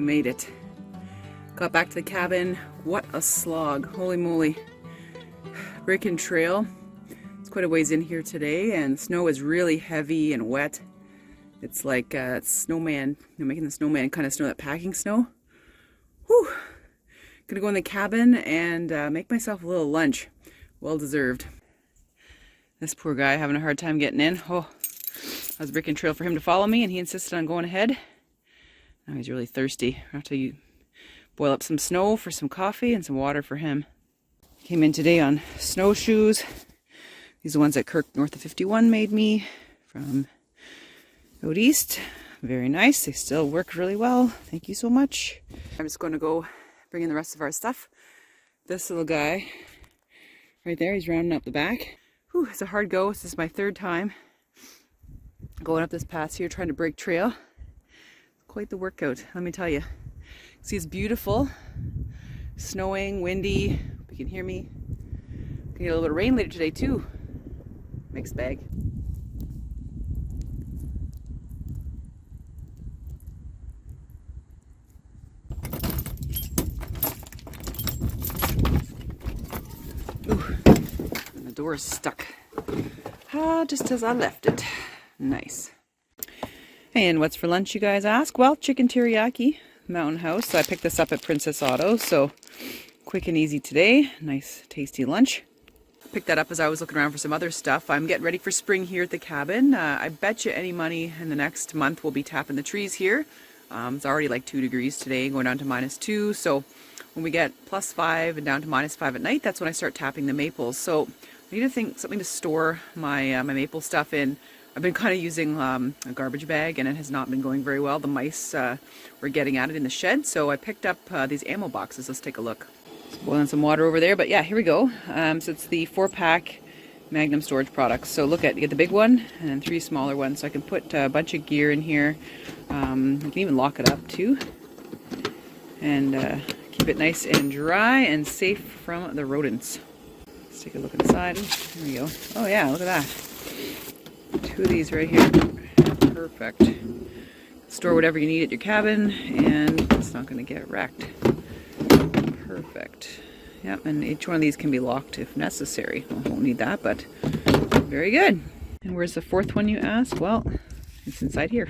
made it. Got back to the cabin. What a slog. Holy moly. Breaking trail. It's quite a ways in here today, and the snow is really heavy and wet. It's like snowman, making the snowman kind of snow, that packing snow. Whew. Gonna go in the cabin and make myself a little lunch. Well deserved. This poor guy having a hard time getting in. Oh, I was breaking trail for him to follow me, and he insisted on going ahead. Now he's really thirsty. I have to boil up some snow for some coffee and some water for him. Came in today on snowshoes. These are the ones that Kirk north of 51 made me from out east. Very nice. They still work really well. Thank you so much. I'm just going to go bring in the rest of our stuff. This little guy right there, he's rounding up the back. Whew, it's a hard go. This is my third time going up this path here trying to break trail. Quite the workout, let me tell you. See, it's beautiful. Snowing, windy. Hope you can hear me. Gonna get a little bit of rain later today too. Mixed bag. Ooh, and the door is stuck. Just as I left it. Nice. And what's for lunch, you guys ask? Well, chicken teriyaki, Mountain House. So I picked this up at Princess Auto, so quick and easy today. Nice, tasty lunch. Picked that up as I was looking around for some other stuff. I'm getting ready for spring here at the cabin. I bet you any money in the next month we'll be tapping the trees here. It's already like 2 degrees today, going down to -2. So when we get +5 and down to -5 at night, that's when I start tapping the maples. So I need to think something to store my my maple stuff in. I've been kind of using a garbage bag, and it has not been going very well. The mice were getting at it in the shed, so I picked up these ammo boxes. Let's take a look. Just boiling some water over there, but yeah, here we go. So it's the 4-pack Magnum storage products. So look at, you get the big one and then 3 smaller ones. So I can put a bunch of gear in here. You can even lock it up too, and keep it nice and dry and safe from the rodents. Let's take a look inside. There we go. Oh yeah, look at that. 2 of these right here. Perfect. Store whatever you need at your cabin, and it's not going to get wrecked. Perfect. Yep, and each one of these can be locked if necessary. Well, won't need that, but very good. And where's the 4th one, you ask? Well, it's inside here.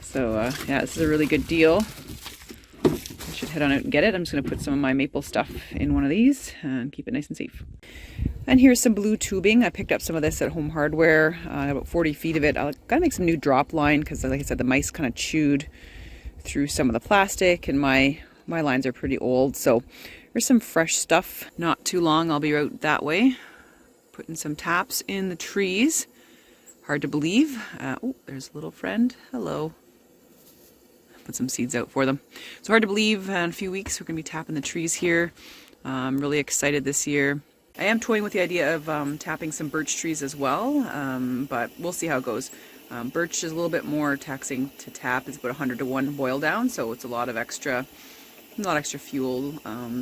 So yeah, this is a really good deal. I should head on out and get it. I'm just going to put some of my maple stuff in one of these and keep it nice and safe. And here's some blue tubing. I picked up some of this at Home Hardware, about 40 feet of it. I gotta make some new drop line because, like I said, the mice kind of chewed through some of the plastic, and my lines are pretty old. So there's some fresh stuff. Not too long, I'll be out that way, putting some taps in the trees. Hard to believe. Oh, there's a little friend. Hello. Put some seeds out for them. So hard to believe. In a few weeks, we're gonna be tapping the trees here. I'm really excited this year. I am toying with the idea of tapping some birch trees as well, but we'll see how it goes. Birch is a little bit more taxing to tap. It's about 100 to 1 boil down, so it's a lot of extra, fuel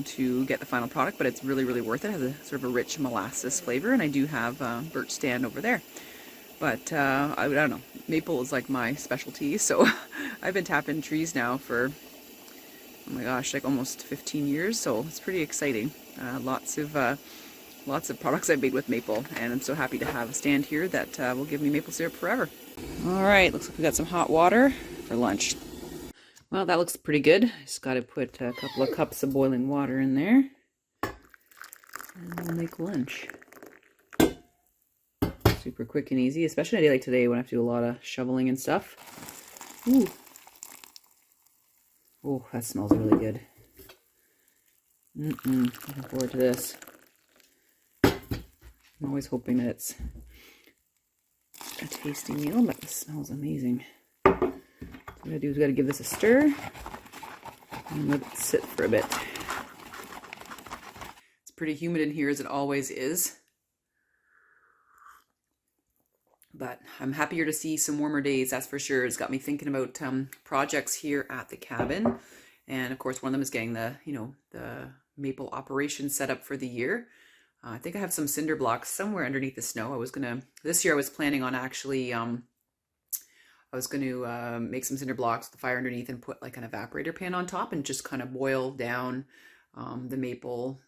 to get the final product, but it's really, really worth it. It has a sort of a rich molasses flavor, and I do have birch stand over there. But I don't know, maple is like my specialty, so I've been tapping trees now for, oh my gosh, like almost 15 years, so it's pretty exciting. Lots of products I've made with maple, and I'm so happy to have a stand here that will give me maple syrup forever. Alright, looks like we got some hot water for lunch. Well, that looks pretty good. Just got to put a couple of cups of boiling water in there, and we'll make lunch. Super quick and easy, especially on a day like today when I have to do a lot of shoveling and stuff. Ooh. Oh, that smells really good. Looking forward to this. I'm always hoping that it's a tasty meal, but this smells amazing. So what I gotta do is gotta give this a stir and let it sit for a bit. It's pretty humid in here, as it always is. But I'm happier to see some warmer days, that's for sure. It's got me thinking about projects here at the cabin. And of course, one of them is getting the maple operation set up for the year. I think I have some cinder blocks somewhere underneath the snow. This year I was planning on actually I was going to make some cinder blocks with the fire underneath and put like an evaporator pan on top and just kind of boil down the maple,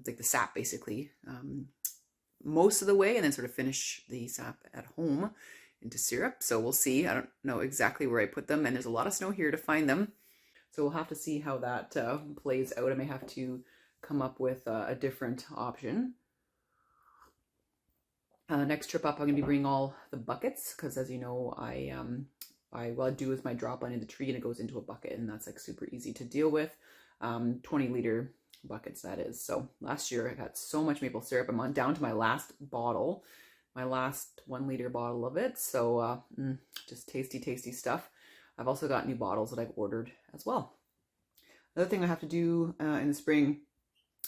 like the sap basically, most of the way, and then sort of finish the sap at home into syrup. So we'll see. I don't know exactly where I put them, and there's a lot of snow here to find them. So we'll have to see how that plays out. I may have to come up with a different option. Next trip up, I'm going to be bringing all the buckets because, as you know, what I do is my drop line in the tree and it goes into a bucket, and that's like super easy to deal with. 20-liter buckets, that is. So last year I got so much maple syrup. I'm down to my last bottle, my last 1-liter bottle of it. So just tasty, tasty stuff. I've also got new bottles that I've ordered as well. Another thing I have to do in the spring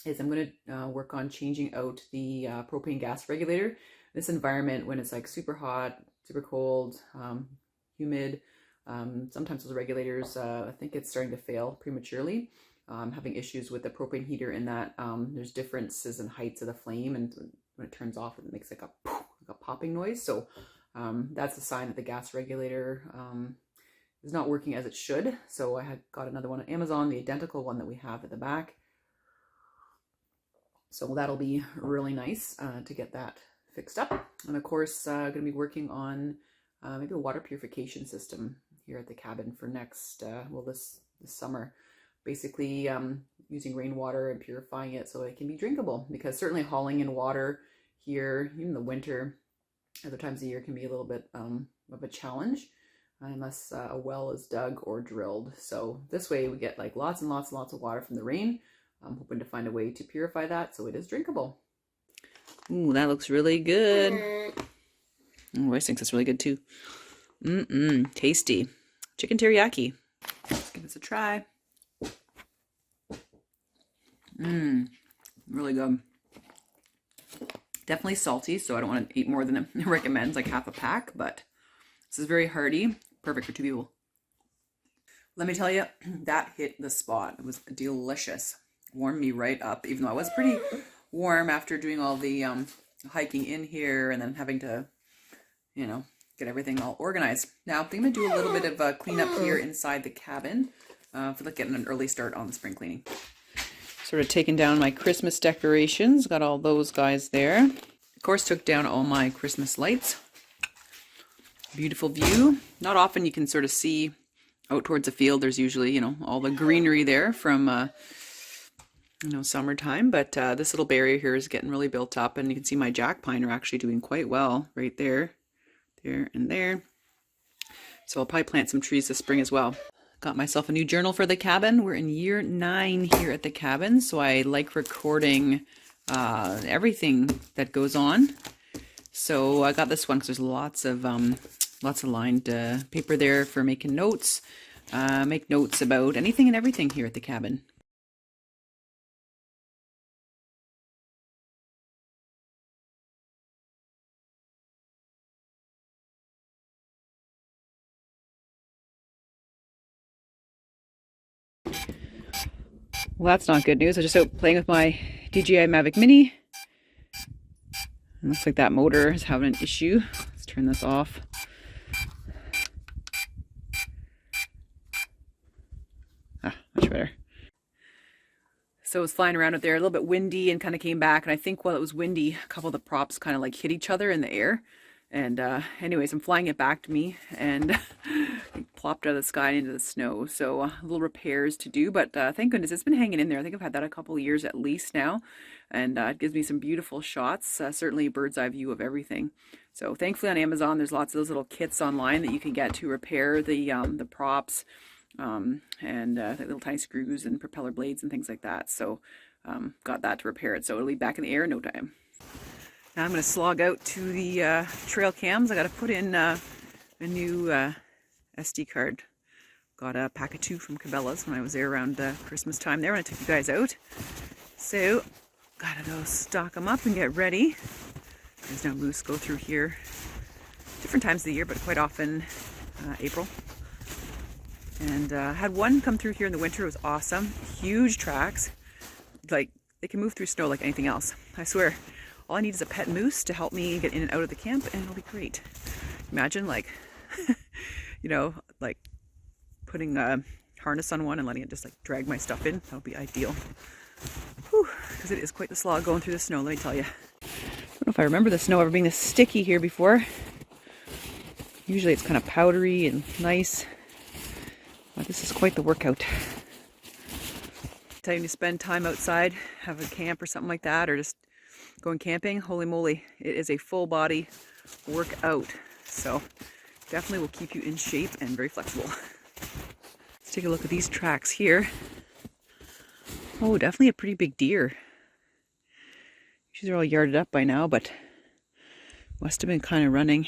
is I'm going to work on changing out the propane gas regulator. This environment, when it's like super hot, super cold, humid, sometimes those regulators, I think it's starting to fail prematurely. I'm having issues with the propane heater in that there's differences in heights of the flame, and when it turns off, it makes like a popping noise. So that's a sign that the gas regulator is not working as it should. So I had got another one on Amazon, the identical one that we have at the back. So that'll be really nice to get that fixed up. And of course, going to be working on maybe a water purification system here at the cabin for next, this summer. Basically using rainwater and purifying it so it can be drinkable, because certainly hauling in water here, even in the winter, other times of the year, can be a little bit of a challenge unless a well is dug or drilled. So this way we get like lots and lots and lots of water from the rain. I'm hoping to find a way to purify that so it is drinkable. Ooh, that looks really good. Oh, Royce thinks it's really good too. Tasty. Chicken teriyaki. Let's give this a try. Really good. Definitely salty, so I don't want to eat more than it recommends, like half a pack, but this is very hearty. Perfect for 2 people. Let me tell you, that hit the spot. It was delicious. Warmed me right up, even though I was pretty warm after doing all the hiking in here and then having to, you know, get everything all organized. Now, I'm going to do a little bit of a cleanup here inside the cabin for like getting an early start on the spring cleaning. Sort of taken down my Christmas decorations. Got all those guys there. Of course, took down all my Christmas lights. Beautiful view. Not often you can sort of see out towards the field. There's usually, you know, all the greenery there from, you know, summertime. But this little barrier here is getting really built up, and you can see my jack pine are actually doing quite well right there, there, and there. So I'll probably plant some trees this spring as well. Got myself a new journal for the cabin. We're in year 9 here at the cabin, so I like recording everything that goes on. So I got this one because there's lots of lined paper there for making notes. Make notes about anything and everything here at the cabin. Well, that's not good news. I was just out playing with my DJI Mavic Mini. It looks like that motor is having an issue. Let's turn this off. Much better. So it was flying around out there, a little bit windy, and kind of came back. And I think while it was windy, a couple of the props kind of like hit each other in the air. And anyways, I'm flying it back to me, and it plopped out of the sky into the snow. So little repairs to do, but thank goodness it's been hanging in there. I think I've had that a couple of years at least now, and it gives me some beautiful shots, certainly bird's eye view of everything. So thankfully on Amazon, there's lots of those little kits online that you can get to repair the props, and little tiny screws and propeller blades and things like that. So got that to repair it. So it'll be back in the air in no time. Now I'm going to slog out to the trail cams. I got to put in a new SD card. Got a pack of 2 from Cabela's when I was there around Christmas time there when I took you guys out. So gotta go stock them up and get ready. There's no moose go through here different times of the year, but quite often April. And had one come through here in the winter. It was awesome. Huge tracks. Like, they can move through snow like anything else. I swear. All I need is a pet moose to help me get in and out of the camp, and it'll be great. Imagine, like, you know, like putting a harness on one and letting it just like drag my stuff in. That would be ideal. Because it is quite the slog going through the snow, let me tell you. I don't know if I remember the snow ever being this sticky here before. Usually it's kind of powdery and nice. But this is quite the workout. Time to spend time outside, have a camp or something like that, or just going camping. Holy moly, it is a full body workout. So definitely will keep you in shape and very flexible. Let's take a look at these tracks here. Oh, definitely a pretty big deer. These are all yarded up by now, but must have been kind of running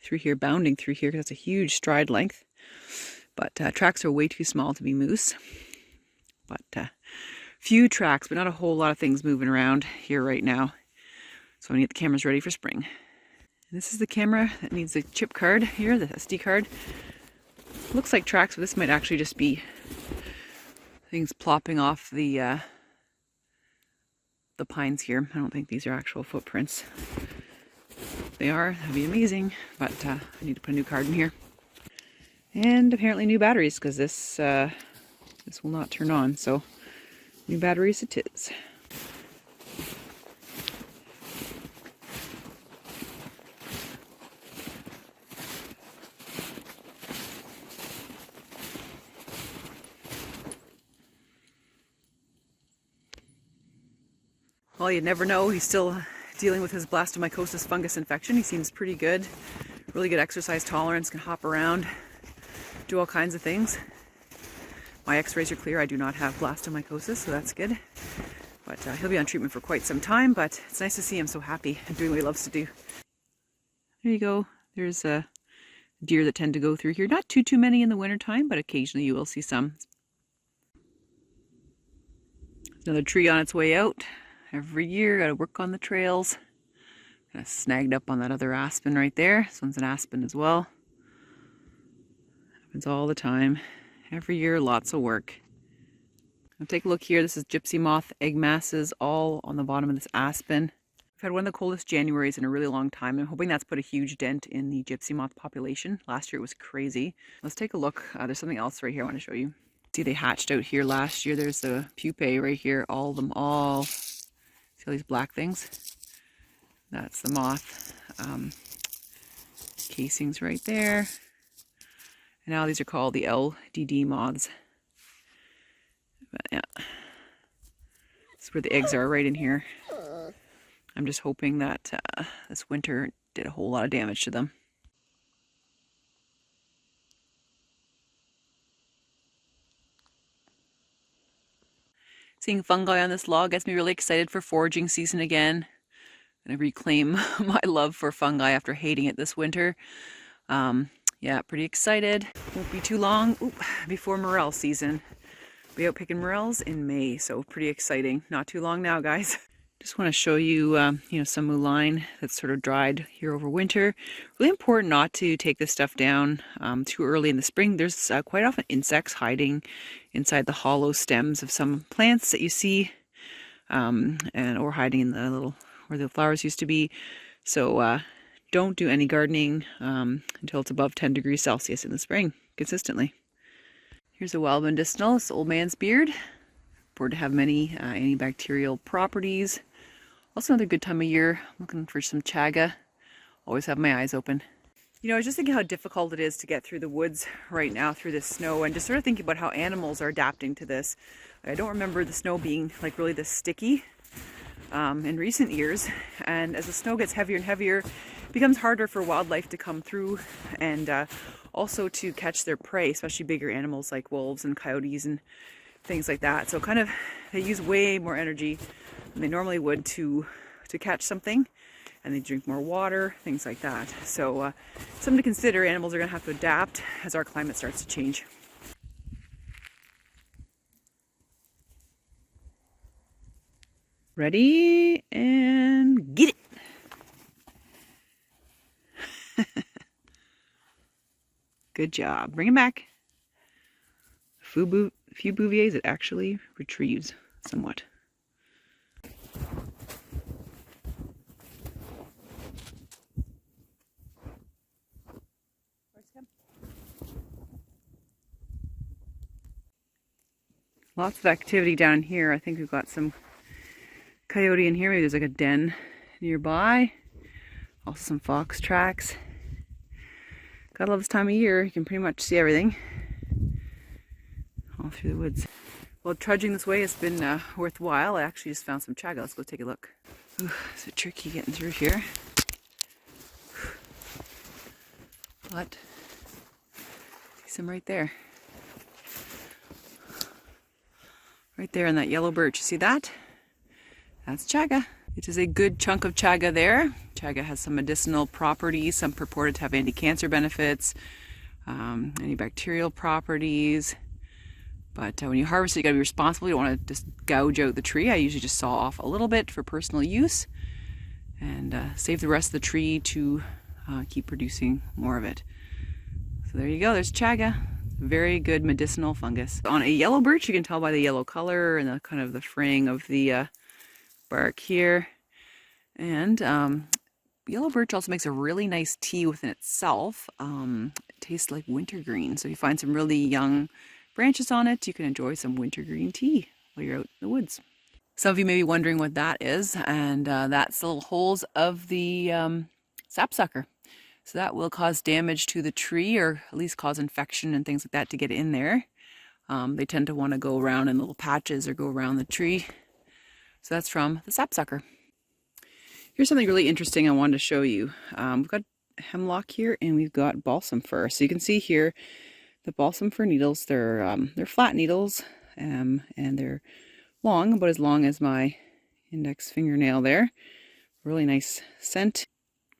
through here, bounding through here, because that's a huge stride length. But tracks are way too small to be moose. But few tracks, but not a whole lot of things moving around here right now. So I'm gonna get the cameras ready for spring. And this is the camera that needs the chip card here, the SD card. Looks like tracks, but this might actually just be things plopping off the pines here. I don't think these are actual footprints. If they are, that'd be amazing, but I need to put a new card in here. And apparently new batteries, because this will not turn on, so new batteries it is. Well, you'd never know. He's still dealing with his blastomycosis fungus infection. He seems pretty good. Really good exercise tolerance, can hop around, do all kinds of things. My x-rays are clear. I do not have blastomycosis, so that's good. But he'll be on treatment for quite some time, but it's nice to see him so happy and doing what he loves to do. There you go. There's deer that tend to go through here. Not too many in the wintertime, but occasionally you will see some. Another tree on its way out. Every year, gotta work on the trails. Kind of snagged up on that other aspen right there. This one's an aspen as well. Happens all the time. Every year, lots of work. Now take a look here. This is gypsy moth egg masses all on the bottom of this aspen. We've had one of the coldest Januaries in a really long time. I'm hoping that's put a huge dent in the gypsy moth population. Last year it was crazy. Let's take a look. There's something else right here I want to show you. See, they hatched out here last year. There's the pupae right here. All of them all. See all these black things? That's the moth casings right there. And now these are called the LDD moths. But yeah, this is where the eggs are, right in here. I'm just hoping that this winter did a whole lot of damage to them. Seeing fungi on this log gets me really excited for foraging season again. I'm gonna reclaim my love for fungi after hating it this winter. Yeah, pretty excited. Won't be too long before morel season. Be out picking morels in May, so pretty exciting. Not too long now, guys. Just want to show you, you know, some mullein that's sort of dried here over winter. Really important not to take this stuff down too early in the spring. There's quite often insects hiding inside the hollow stems of some plants that you see, or hiding in the little where the flowers used to be. So don't do any gardening until it's above 10 degrees Celsius in the spring, consistently. Here's a wild medicinal, it's old man's beard. Reported to have many antibacterial properties. Also another good time of year, looking for some chaga. Always have my eyes open. You know, I was just thinking how difficult it is to get through the woods right now through this snow, and just sort of thinking about how animals are adapting to this. I don't remember the snow being like really this sticky in recent years, and as the snow gets heavier and heavier, it becomes harder for wildlife to come through and also to catch their prey, especially bigger animals like wolves and coyotes and things like that. So kind of they use way more energy than they normally would to catch something, and they drink more water, things like that. So something to consider. Animals are going to have to adapt as our climate starts to change. Ready and get it. Good job. Bring it back. Few bouviers it actually retrieves somewhat. Lots of activity down here. I think we've got some coyote in here. Maybe there's like a den nearby. Also some fox tracks. Gotta love this time of year. You can pretty much see everything all through the woods. Well, trudging this way has been worthwhile. I actually just found some chaga. Let's go take a look. Ooh, it's a tricky getting through here. But see some right there. Right there in that yellow birch. You see that? That's chaga. It is a good chunk of chaga there. Chaga has some medicinal properties, some purported to have anti-cancer benefits, antibacterial properties. But when you harvest it, you gotta be responsible. You don't want to just gouge out the tree. I usually just saw off a little bit for personal use and save the rest of the tree to keep producing more of it. So there you go, there's chaga. Very good medicinal fungus. On a yellow birch, you can tell by the yellow color and the kind of the fraying of the bark here. And yellow birch also makes a really nice tea within itself. It tastes like wintergreen. So if you find some really young branches on it, you can enjoy some wintergreen tea while you're out in the woods. Some of you may be wondering what that is, and that's the little holes of the sapsucker. So that will cause damage to the tree, or at least cause infection and things like that to get in there. They tend to want to go around in little patches or go around the tree. So that's from the sapsucker. Here's something really interesting I wanted to show you. We've got hemlock here and we've got balsam fir. So you can see here the balsam fir needles, they're flat needles and they're long, about as long as my index fingernail there. Really nice scent.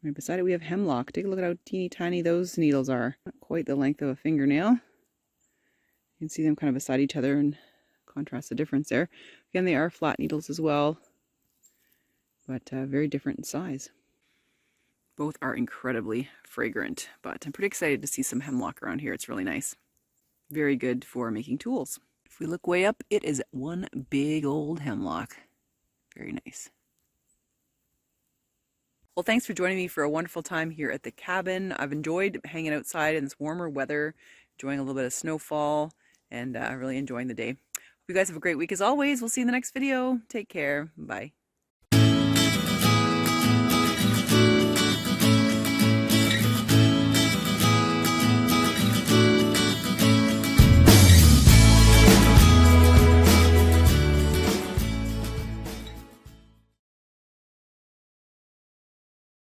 Right beside it we have hemlock. Take a look at how teeny tiny those needles are. Not quite the length of a fingernail. You can see them kind of beside each other and contrast the difference there. Again, they are flat needles as well, but very different in size. Both are incredibly fragrant, but I'm pretty excited to see some hemlock around here. It's really nice. Very good for making tools. If we look way up, it is one big old hemlock. Very nice. Well, thanks for joining me for a wonderful time here at the cabin. I've enjoyed hanging outside in this warmer weather, enjoying a little bit of snowfall, and really enjoying the day. Hope you guys have a great week as always. We'll see you in the next video. Take care. Bye.